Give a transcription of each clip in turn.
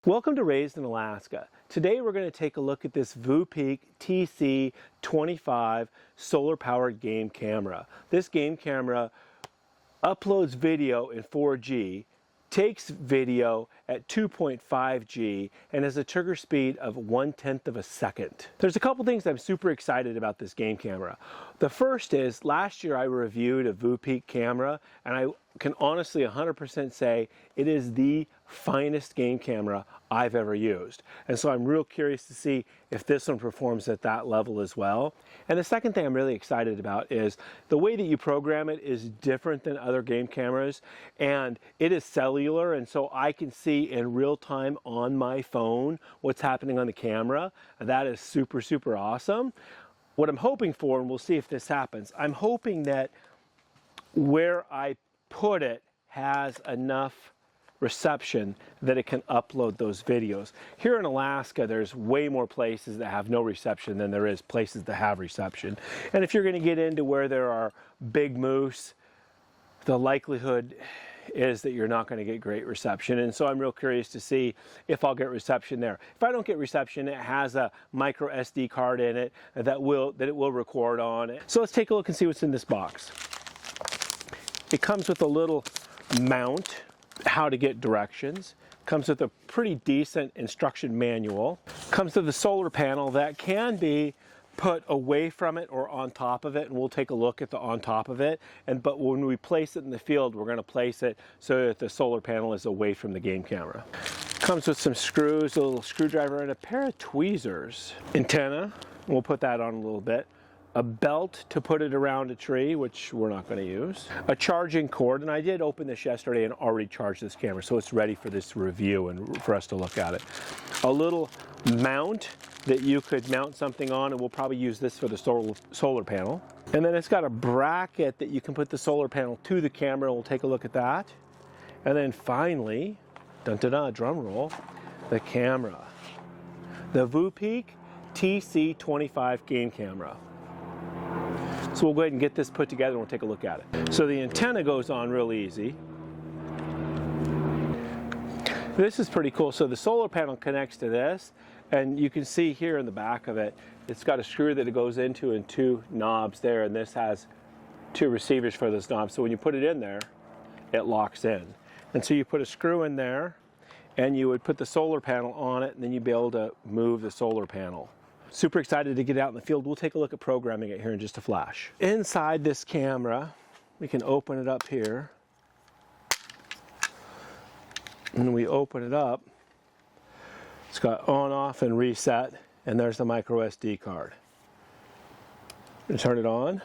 Welcome to Raised in Alaska. Today we're going to take a look at this Voopeak TC25 solar-powered game camera. This game camera uploads video in 4G, takes video at 2.5G, and has a trigger speed of 1/10 of a second. There's a couple things I'm super excited about this game camera. The first is, last year I reviewed a Voopeak camera, and I can honestly 100% say it is the finest game camera I've ever used. And so I'm real curious to see if this one performs at that level as well. And the second thing I'm really excited about is the way that you program it is different than other game cameras, and it is cellular, and so I can see in real time on my phone what's happening on the camera. And that is super, super awesome. What I'm hoping for, and we'll see if this happens, I'm hoping that where I put it has enough reception that it can upload those videos. Here in Alaska, there's way more places that have no reception than there is places that have reception. And if you're going to get into where there are big moose, the likelihood is that you're not going to get great reception. And so I'm real curious to see if I'll get reception there. If I don't get reception, it has a micro SD card in it that it will record on it. So let's take a look and see what's in this box. It comes with a little mount, how to get directions. Comes with a pretty decent instruction manual. Comes with a solar panel that can be put away from it or on top of it, and we'll take a look at the on top of it. But when we place it in the field, we're going to place it so that the solar panel is away from the game camera. Comes with some screws, a little screwdriver, and a pair of tweezers. Antenna, we'll put that on a little bit. A belt to put it around a tree, which we're not going to use. A charging cord, and I did open this yesterday and already charged this camera, so it's ready for this review and for us to look at it. A little mount that you could mount something on, and we'll probably use this for the solar panel. And then it's got a bracket that you can put the solar panel to the camera, and we'll take a look at that. And then finally, dun-dun-dun, drum roll, the camera. The Voopeak TC25 game camera. So we'll go ahead and get this put together and we'll take a look at it. So the antenna goes on real easy. This is pretty cool. So the solar panel connects to this, and you can see here in the back of it, it's got a screw that it goes into and two knobs there, and this has two receivers for those knobs. So when you put it in there, it locks in. And so you put a screw in there, and you would put the solar panel on it, and then you'd be able to move the solar panel. Super excited to get out in the field. We'll take a look at programming it here in just a flash. Inside this camera, we can open it up here. And we open it up. It's got on, off, and reset. And there's the micro SD card. I'm gonna turn it on.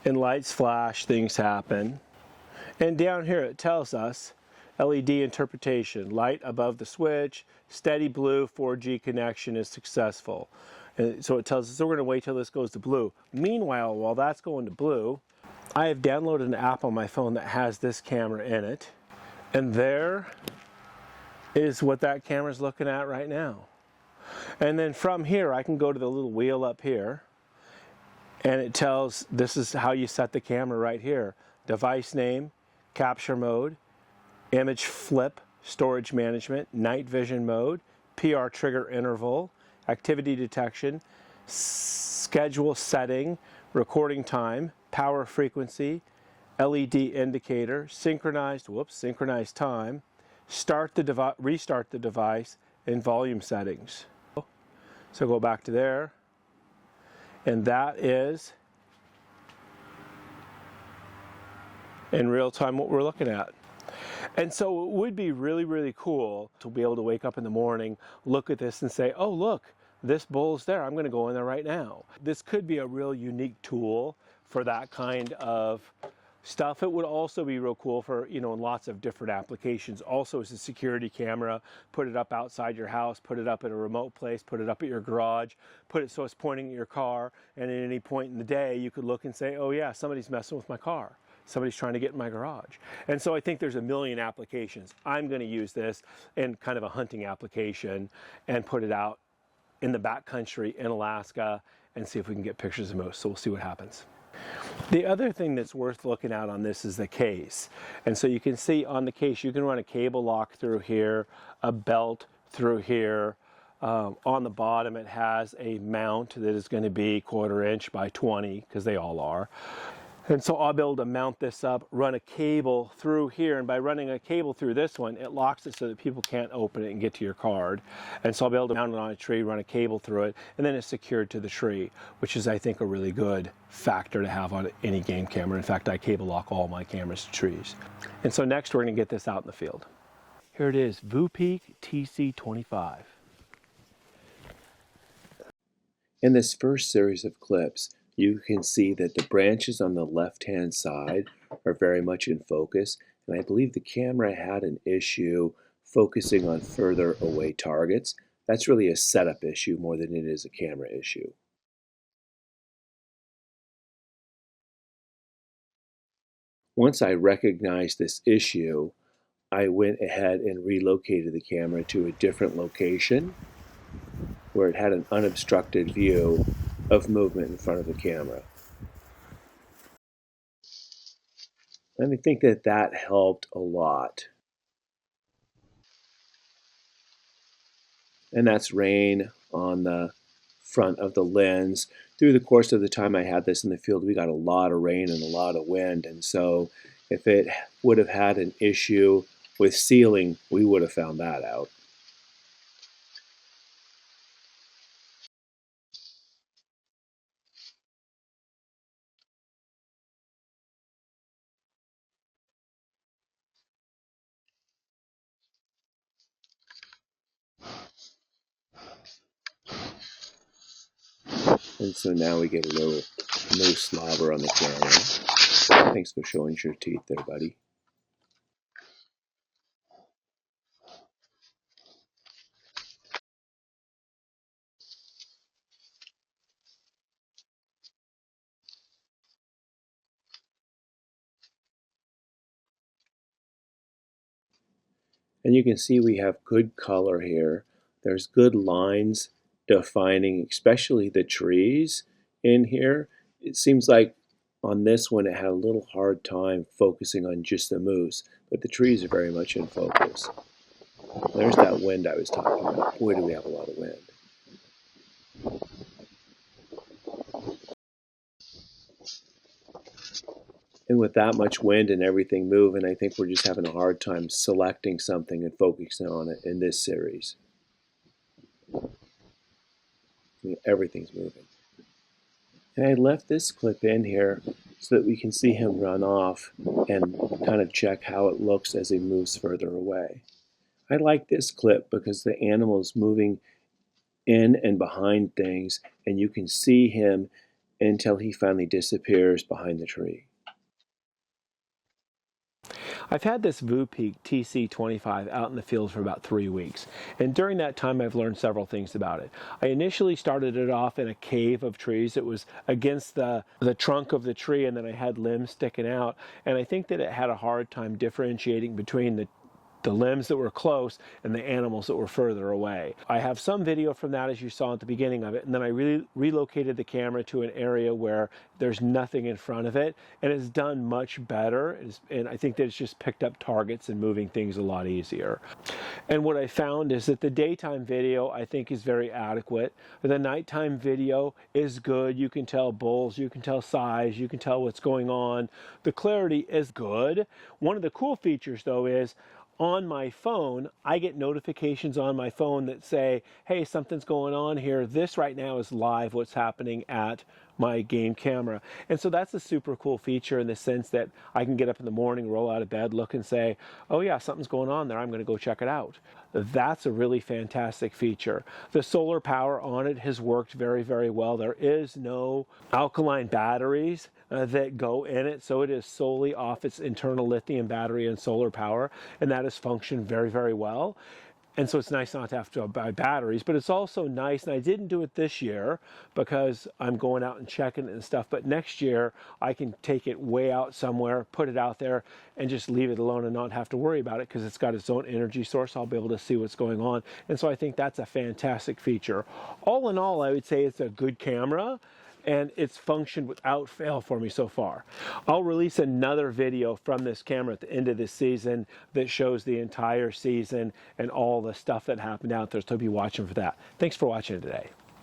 And lights flash, things happen. And down here it tells us LED interpretation, light above the switch, steady blue, 4G connection is successful. And so it tells us, so we're going to wait till this goes to blue. Meanwhile, while that's going to blue, I have downloaded an app on my phone that has this camera in it. And there is what that camera is looking at right now. And then from here, I can go to the little wheel up here, and it tells, this is how you set the camera right here. Device name, capture mode, image flip, storage management, night vision mode, PR trigger interval, activity detection, schedule setting, recording time, power frequency, LED indicator, synchronized time, restart the device, and volume settings. So go back to there, and that is in real time what we're looking at. And so it would be really, really cool to be able to wake up in the morning, look at this and say, oh, look, this bull's there. I'm going to go in there right now. This could be a real unique tool for that kind of stuff. It would also be real cool for, in lots of different applications. Also as a security camera, put it up outside your house, put it up at a remote place, put it up at your garage, put it so it's pointing at your car, and at any point in the day you could look and say, oh yeah, somebody's messing with my car. Somebody's trying to get in my garage. And so I think there's a million applications. I'm going to use this in kind of a hunting application and put it out in the backcountry in Alaska and see if we can get pictures of moose. So we'll see what happens. The other thing that's worth looking at on this is the case. And so you can see on the case, you can run a cable lock through here, a belt through here. On the bottom, it has a mount that is going to be 1/4 inch by 20, because they all are. And so I'll be able to mount this up, run a cable through here, and by running a cable through this one, it locks it so that people can't open it and get to your card. And so I'll be able to mount it on a tree, run a cable through it, and then it's secured to the tree, which is, I think, a really good factor to have on any game camera. In fact, I cable lock all my cameras to trees. And so next we're going to get this out in the field. Here it is, Voopeak TC25. In this first series of clips, you can see that the branches on the left-hand side are very much in focus, and I believe the camera had an issue focusing on further away targets. That's really a setup issue more than it is a camera issue. Once I recognized this issue, I went ahead and relocated the camera to a different location where it had an unobstructed view of movement in front of the camera. And I think that that helped a lot. And that's rain on the front of the lens. Through the course of the time I had this in the field, we got a lot of rain and a lot of wind. And so if it would have had an issue with sealing, we would have found that out. And so now we get a little no slobber on the camera. Thanks for showing your teeth there, buddy. And you can see we have good color here. There's good lines defining, especially the trees in here. It seems like on this one it had a little hard time focusing on just the moose, but the trees are very much in focus. There's that wind I was talking about. Boy, do we have a lot of wind. And with that much wind and everything moving, I think we're just having a hard time selecting something and focusing on it in this series. I mean, everything's moving. And I left this clip in here so that we can see him run off and kind of check how it looks as he moves further away. I like this clip because the animal's moving in and behind things, and you can see him until he finally disappears behind the tree. I've had this Voopeak TC25 out in the field for about 3 weeks, and during that time I've learned several things about it. I initially started it off in a cave of trees. It was against the trunk of the tree, and then I had limbs sticking out, and I think that it had a hard time differentiating between the limbs that were close and the animals that were further away. I have some video from that, as you saw at the beginning of it, and then I relocated the camera to an area where there's nothing in front of it, and it's done much better, and I think that it's just picked up targets and moving things a lot easier. And what I found is that the daytime video, I think, is very adequate. The nighttime video is good. You can tell bulls, you can tell size, you can tell what's going on. The clarity is good. One of the cool features, though, is on my phone, I get notifications on my phone that say, hey, something's going on here. This right now is live, what's happening at my game camera. And so that's a super cool feature in the sense that I can get up in the morning, roll out of bed, look and say, oh yeah, something's going on there. I'm going to go check it out. That's a really fantastic feature. The solar power on it has worked very, very well. There is no alkaline batteries that go in it, so it is solely off its internal lithium battery and solar power, and that has functioned very, very well. And so it's nice not to have to buy batteries, but it's also nice, and I didn't do it this year because I'm going out and checking it and stuff, but next year I can take it way out somewhere, put it out there, and just leave it alone and not have to worry about it because it's got its own energy source. I'll be able to see what's going on. And so I think that's a fantastic feature. All in all, I would say it's a good camera. and it's functioned without fail for me so far. I'll release another video from this camera at the end of this season that shows the entire season and all the stuff that happened out there, so be watching for that. Thanks for watching today.